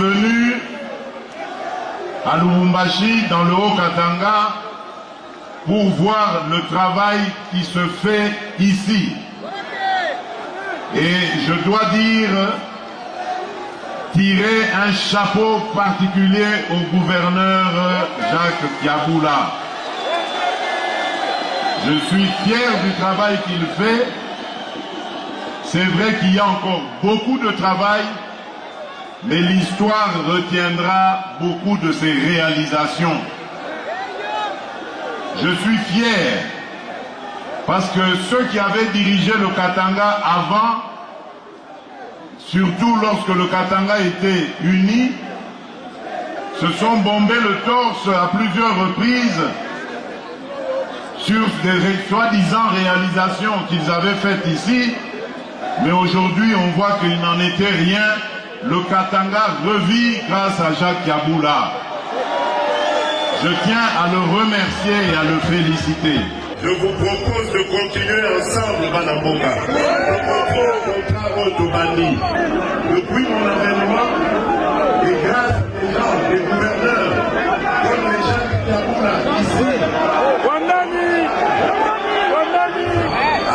venu à Lubumbashi, dans le Haut-Katanga, pour voir le travail qui se fait ici. Et je dois tirer un chapeau particulier au gouverneur Jacques Kiaboula. Je suis fier du travail qu'il fait. C'est vrai qu'il y a encore beaucoup de travail, mais l'histoire retiendra beaucoup de ses réalisations. Je suis fier parce que ceux qui avaient dirigé le Katanga avant, surtout lorsque le Katanga était uni, se sont bombés le torse à plusieurs reprises sur des soi-disant réalisations qu'ils avaient faites ici, mais aujourd'hui on voit qu'il n'en était rien. Le Katanga revit grâce à Jacques Kiaboula. Je tiens à le remercier et à le féliciter. Je vous propose de continuer ensemble, Banamboka. Je continue le contrat Otobani. Depuis mon avènement, et grâce aux gens, les gouverneurs, comme les Jacques Kiaboula ici,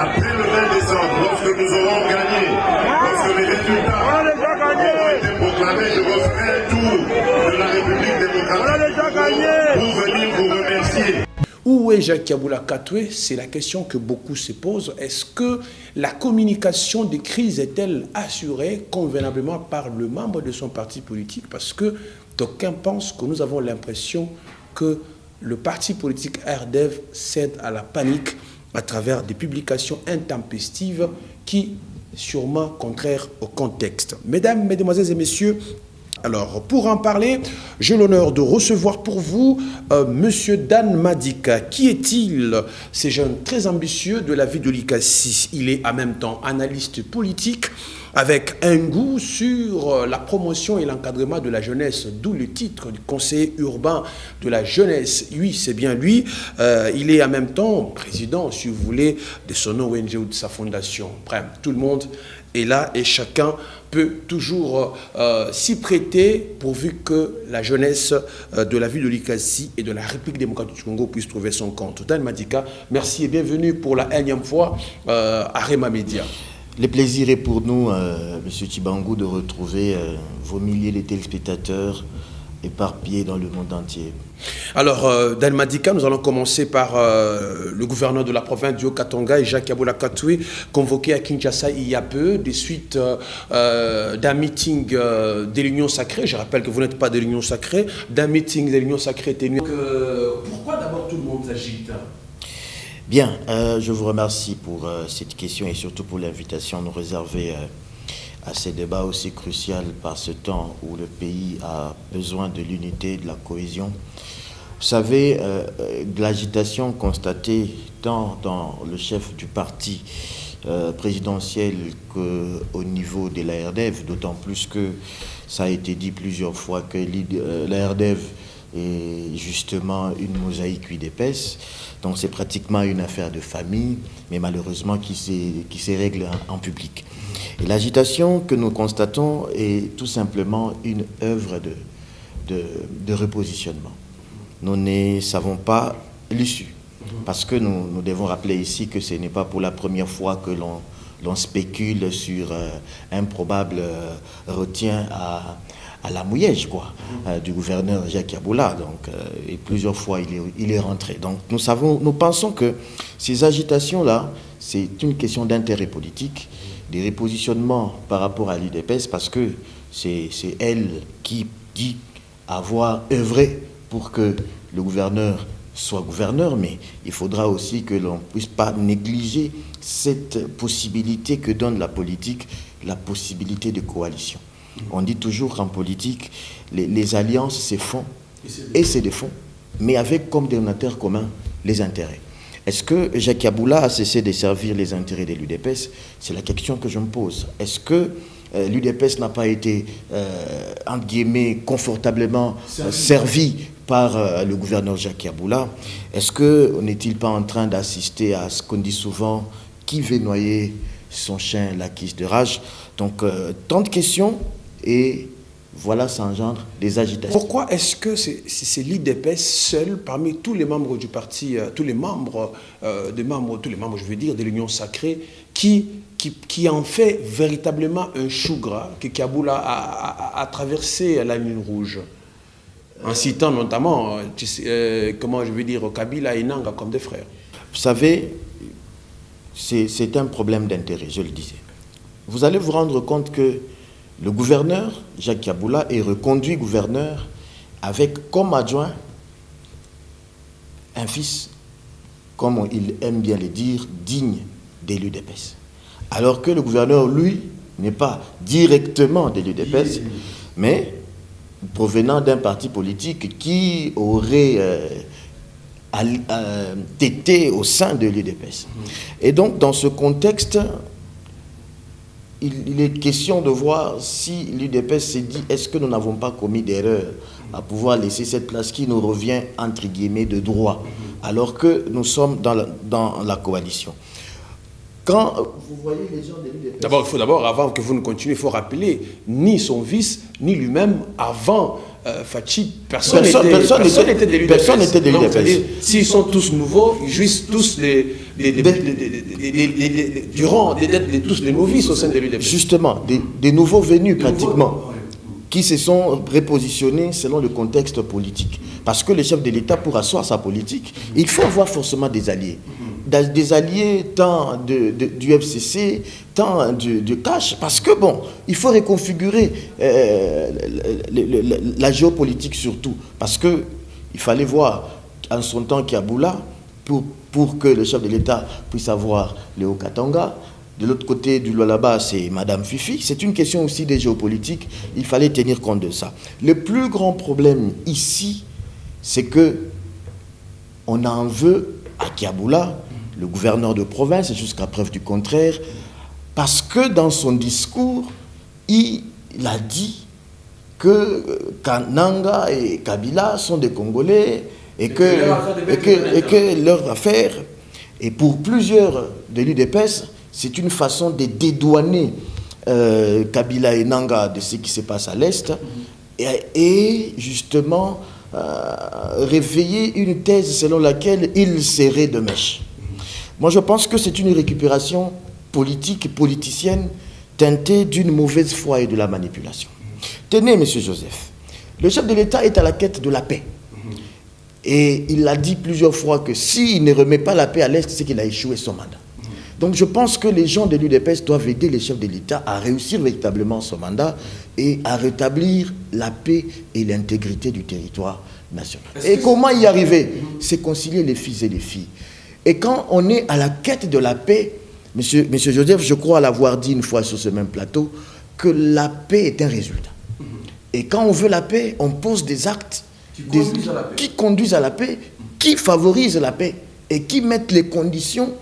après le 20 décembre, lorsque nous aurons gagné, lorsque les résultats auront été proclamés, je referai un tour de la République démocratique pour venir vous remercier. Où est Jacques Kiaboula Katoué? C'est la question que beaucoup se posent. Est-ce que la communication des crises est-elle assurée convenablement par le membre de son parti politique? Parce que d'aucuns pensent que nous avons l'impression que le parti politique RDEV cède à la panique à travers des publications intempestives qui sûrement contraires au contexte. Mesdames, Mesdemoiselles et Messieurs, alors, pour en parler, j'ai l'honneur de recevoir pour vous Monsieur Dan Madika. Qui est-il? C'est jeune très ambitieux de la vie de l'ICASI. Il est en même temps analyste politique avec un goût sur la promotion et l'encadrement de la jeunesse, d'où le titre du conseiller urbain de la jeunesse. Oui, c'est bien lui. Il est en même temps président, si vous voulez, de son ONG ou de sa fondation. Bref, tout le monde est là et chacun peut toujours s'y prêter pourvu que la jeunesse de la ville de l'ICASI et de la République démocratique du Congo puisse trouver son compte. Dan Madika, merci et bienvenue pour la énième fois à Rema Media. Le plaisir est pour nous, Monsieur Tshibangou, de retrouver vos milliers de téléspectateurs éparpillés dans le monde entier. Alors, Dan Madika, nous allons commencer par le gouverneur de la province du Haut-Katanga, Jacques Kiaboula Katoué, convoqué à Kinshasa il y a peu, des suites d'un meeting de l'Union Sacrée. Je rappelle que vous n'êtes pas de l'Union Sacrée, d'un meeting de l'Union Sacrée tenu. Pourquoi d'abord tout le monde s'agite? Bien, je vous remercie pour cette question et surtout pour l'invitation à nous réserver à ces débats aussi cruciaux par ce temps où le pays a besoin de l'unité, de la cohésion. Vous savez, de l'agitation constatée tant dans le chef du parti présidentiel qu'au niveau de la RDEV, d'autant plus que ça a été dit plusieurs fois que la RDEV est justement une mosaïque huile épaisse. Donc c'est pratiquement une affaire de famille, mais malheureusement qui se règle en public. Et l'agitation que nous constatons est tout simplement une œuvre de repositionnement. Nous ne savons pas l'issue, parce que nous devons rappeler ici que ce n'est pas pour la première fois que l'on spécule sur un probable retien à la mouillège du gouverneur Jacques Kiaboula. Donc, et plusieurs fois il est rentré. Donc nous pensons que ces agitations-là, c'est une question d'intérêt politique, des repositionnements par rapport à l'IDPS, parce que c'est elle qui dit avoir œuvré pour que le gouverneur soit gouverneur, mais il faudra aussi que l'on ne puisse pas négliger cette possibilité que donne la politique, la possibilité de coalition. On dit toujours qu'en politique, les alliances se font et se défont, mais avec comme dénominateur commun les intérêts. Est-ce que Jacques Kiaboula a cessé de servir les intérêts de l'UDPS? C'est la question que je me pose. Est-ce que l'UDPS n'a pas été, entre guillemets, confortablement servi par le gouverneur Jacques Kiaboula? Est-ce que n'est-il pas en train d'assister à ce qu'on dit souvent, qui veut noyer son chien la quisse de rage? Donc, tant de questions et voilà, ça engendre des agitations. Pourquoi est-ce que c'est l'IDPS seul, parmi tous les membres du parti, tous les membres, je veux dire, de l'Union sacrée, qui en fait véritablement un chou gras, que Kaboula a traversé la ligne rouge, en citant notamment, comment je veux dire, Kabila et Nanga comme des frères? Vous savez, c'est un problème d'intérêt, je le disais. Vous allez vous rendre compte que le gouverneur, Jacques Kaboula, est reconduit gouverneur avec comme adjoint un fils, comme il aime bien le dire, digne de l'UDPS. Alors que le gouverneur, lui, n'est pas directement de l'UDPS, mais provenant d'un parti politique qui aurait été au sein de l'UDPS. Et donc, dans ce contexte, il est question de voir si l'UDPS s'est dit, est-ce que nous n'avons pas commis d'erreur à pouvoir laisser cette place qui nous revient, entre guillemets, de droit, alors que nous sommes dans la coalition. Quand vous voyez les gens de l'UDPS... D'abord, avant que vous ne continuiez, il faut rappeler, ni son vice, ni lui-même, avant Fachi, personne n'était de l'UDPS. Personne n'était de l'UDPS. S'ils sont tous nouveaux, ils jouissent tous durant tous les novices au sein de l'UDPS. Justement, des nouveaux venus pratiquement, qui se sont repositionnés selon le contexte politique. Parce que le chef de l'État, pour asseoir sa politique, il faut avoir forcément des alliés. Des alliés tant du FCC, tant du CACH, parce que bon, il faut reconfigurer la géopolitique surtout, parce que il fallait voir en son temps Kaboula pour que le chef de l'État puisse avoir Léo Katanga. De l'autre côté du Lualaba, c'est Madame Fifi. C'est une question aussi de géopolitique. Il fallait tenir compte de ça. Le plus grand problème ici, c'est que on en veut à Kaboula, le gouverneur de province, jusqu'à preuve du contraire, parce que dans son discours, il a dit que Nanga et Kabila sont des Congolais et que leur affaire, et pour plusieurs de l'UDPS, c'est une façon de dédouaner Kabila et Nanga de ce qui se passe à l'Est et justement réveiller une thèse selon laquelle ils seraient de mèche. Moi, je pense que c'est une récupération politique et politicienne teintée d'une mauvaise foi et de la manipulation. Tenez, M. Joseph, le chef de l'État est à la quête de la paix. Et il a dit plusieurs fois que s'il ne remet pas la paix à l'Est, c'est qu'il a échoué son mandat. Donc je pense que les gens de l'UDPS doivent aider les chefs de l'État à réussir véritablement son mandat et à rétablir la paix et l'intégrité du territoire national. Et comment y arriver? C'est concilier les fils et les filles. Et quand on est à la quête de la paix, Monsieur Joseph, je crois l'avoir dit une fois sur ce même plateau, que la paix est un résultat. Et quand on veut la paix, on pose des actes qui conduisent à la paix, qui favorisent la paix et qui mettent les conditions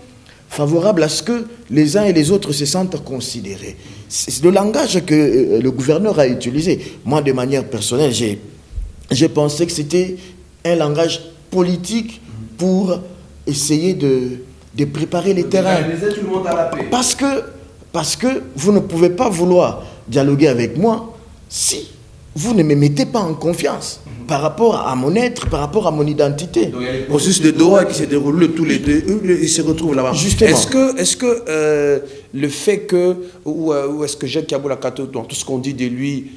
favorables à ce que les uns et les autres se sentent considérés. C'est le langage que le gouverneur a utilisé. Moi, de manière personnelle, j'ai pensé que c'était un langage politique pour essayer de préparer les terrains. Tout le monde à la paix. Parce que vous ne pouvez pas vouloir dialoguer avec moi si vous ne me mettez pas en confiance par rapport à mon être, par rapport à mon identité. Donc, il y a le processus de Doha qui se déroule tous les deux, ils se retrouvent là-bas. Justement. Est-ce que le fait que, ou est-ce que Jacques Kaboula Kato, dans tout ce qu'on dit de lui,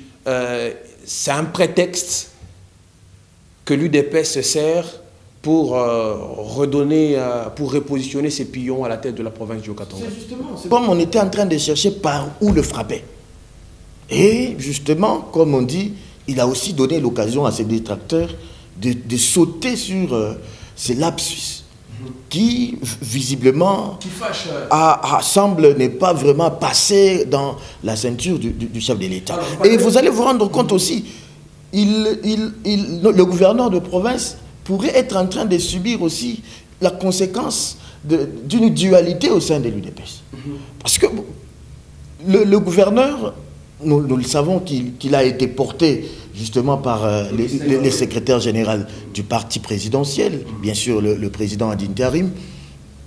c'est un prétexte que l'UDPS se sert pour redonner, pour repositionner ses pions à la tête de la province du Haut-Katanga? C'est justement, comme on était en train de chercher par où le frapper. Et justement, comme on dit, il a aussi donné l'occasion à ses détracteurs de sauter sur ces lapsus qui, visiblement, semble ne pas vraiment passer dans la ceinture du chef de l'État. Et vous allez vous rendre compte aussi, le gouverneur de province pourrait être en train de subir aussi la conséquence d'une dualité au sein de l'UDPS. Parce que le gouverneur, nous le savons qu'il a été porté justement par les secrétaires généraux du parti présidentiel, bien sûr le président ad interim.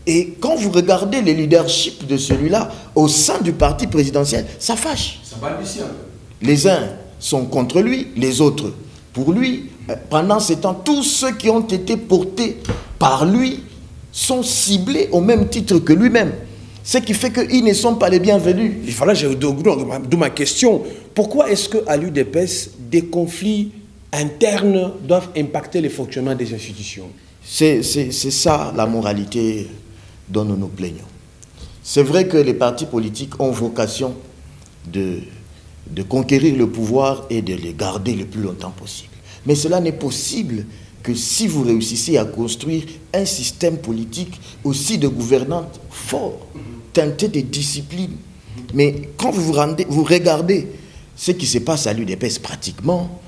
Et quand vous regardez le leadership de celui-là au sein du parti présidentiel, ça fâche. Ça balbutie un peu. Les uns sont contre lui, les autres pour lui. Pendant ce temps, tous ceux qui ont été portés par lui sont ciblés au même titre que lui-même. Ce qui fait qu'ils ne sont pas les bienvenus. Voilà, d'où ma question. Pourquoi est-ce qu'à l'UDPS, des conflits internes doivent impacter le fonctionnement des institutions? C'est ça la moralité dont nous nous plaignons. C'est vrai que les partis politiques ont vocation de conquérir le pouvoir et de les garder le plus longtemps possible. Mais cela n'est possible que si vous réussissez à construire un système politique aussi de gouvernance fort, teinté de discipline. Mais quand vous regardez ce qui se passe à l'UDPS pratiquement,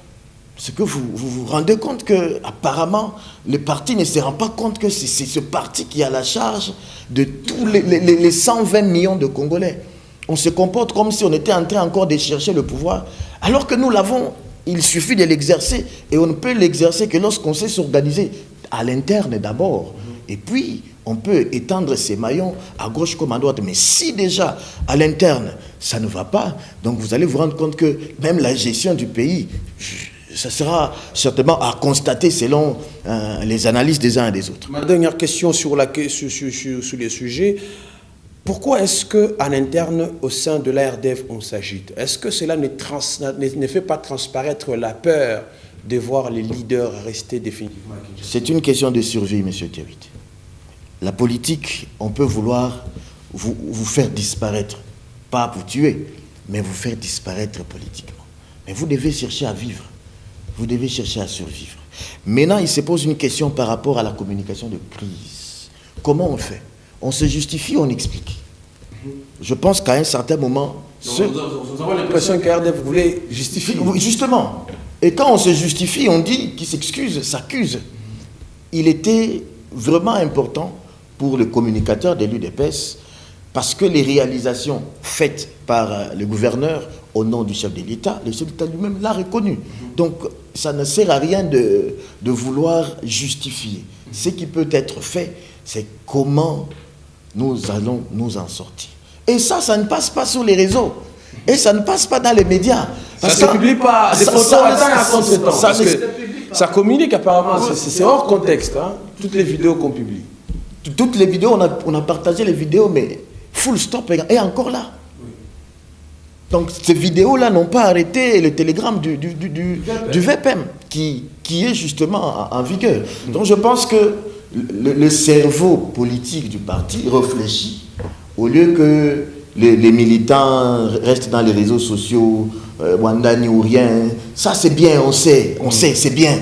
c'est que vous rendez compte que apparemment le parti ne se rend pas compte que c'est ce parti qui a la charge de tous les 120 millions de Congolais. On se comporte comme si on était en train encore de chercher le pouvoir, alors que nous l'avons. Il suffit de l'exercer, et on ne peut l'exercer que lorsqu'on sait s'organiser à l'interne d'abord. Et puis, on peut étendre ses maillons à gauche comme à droite. Mais si déjà, à l'interne, ça ne va pas, donc vous allez vous rendre compte que même la gestion du pays, ça sera certainement à constater selon les analyses des uns et des autres. Ma dernière question sur les sujets. Pourquoi est-ce qu'en interne, au sein de l'ARDF, on s'agite? Est-ce que cela ne fait pas transparaître la peur de voir les leaders rester définitivement? C'est une question de survie, M. Thierry. La politique, on peut vouloir vous faire disparaître, pas vous tuer, mais vous faire disparaître politiquement. Mais vous devez chercher à vivre, vous devez chercher à survivre. Maintenant, il se pose une question par rapport à la communication de crise. Comment on fait? On se justifie, on explique. Je pense qu'à un certain moment... Nous avons l'impression que RDF voulait justifier. Justement. Et quand on se justifie, on dit qu'il s'excuse, s'accuse. Il était vraiment important pour le communicateur de l'UDPS parce que les réalisations faites par le gouverneur au nom du chef de l'État, le chef de l'État lui-même l'a reconnu. Donc, ça ne sert à rien de vouloir justifier. Ce qui peut être fait, c'est comment nous allons nous en sortir. Et ça ne passe pas sur les réseaux. Et ça ne passe pas dans les médias. Parce ça ne se publie pas. Ça communique apparemment. C'est hors contexte. Hein, toutes les vidéos qu'on publie. Toutes les vidéos, on a partagé les vidéos, mais full stop est encore là. Oui. Donc ces vidéos-là n'ont pas arrêté le télégramme du VPM qui est justement en vigueur. Donc je pense que le cerveau politique du parti réfléchit au lieu que les militants restent dans les réseaux sociaux, Wandani ou rien. Ça c'est bien, on sait, c'est bien.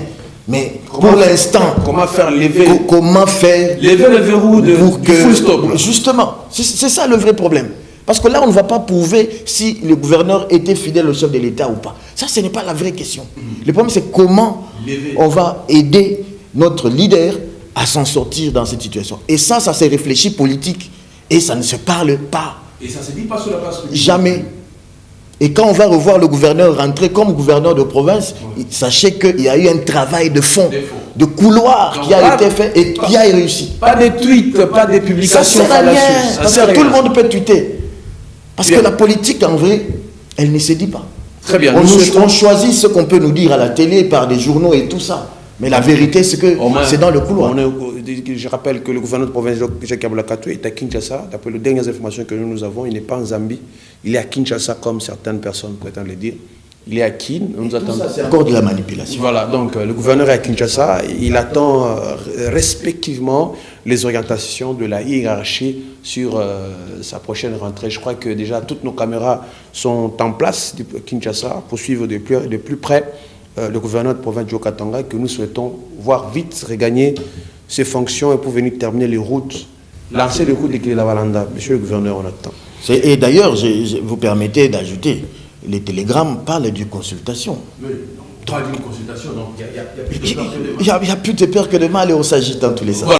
Mais pour l'instant, comment faire lever le verrou du full stop? Justement, c'est ça le vrai problème. Parce que là, on ne va pas prouver si le gouverneur était fidèle au chef de l'État ou pas. Ça, ce n'est pas la vraie question. Le problème, c'est comment on va aider notre leader à s'en sortir dans cette situation. Et ça se réfléchit politique. Et ça ne se parle pas. Et ça ne se dit pas sur la place publique. Jamais. Et quand on va revoir le gouverneur rentrer comme gouverneur de province, sachez qu'il y a eu un travail de fond, de couloir qui a été fait et qui a réussi. Pas de tweets, pas de publications. Ça sert à rien. Parce que tout le monde peut tweeter. Parce que la politique, en vrai, elle ne se dit pas. Très bien. On choisit ce qu'on peut nous dire à la télé par des journaux et tout ça. Mais la vérité, c'est que c'est dans le couloir. Je rappelle que le gouverneur de province, Jacques Abouala-Katoué, est à Kinshasa. D'après les dernières informations que nous avons, il n'est pas en Zambie. Il est à Kinshasa, comme certaines personnes prétendent le dire. Il est à Kin. Nous attendons. Ça, c'est encore de la manipulation. Voilà, donc le gouverneur est à Kinshasa. Il attend respectivement les orientations de la hiérarchie sur sa prochaine rentrée. Je crois que déjà toutes nos caméras sont en place à Kinshasa pour suivre de plus près le gouverneur de province du Haut-Katanga, que nous souhaitons voir vite regagner ses fonctions et pour venir terminer les routes, lancer les routes de Kila-Valanda. Monsieur le gouverneur, on attend. Et d'ailleurs, vous permettez d'ajouter, les télégrammes parlent d'une consultation. Oui, pas d'une consultation, donc il n'y a plus de peur que de mal. Il n'y a plus de peur que de mal et on s'agite dans tous les sens. Voilà.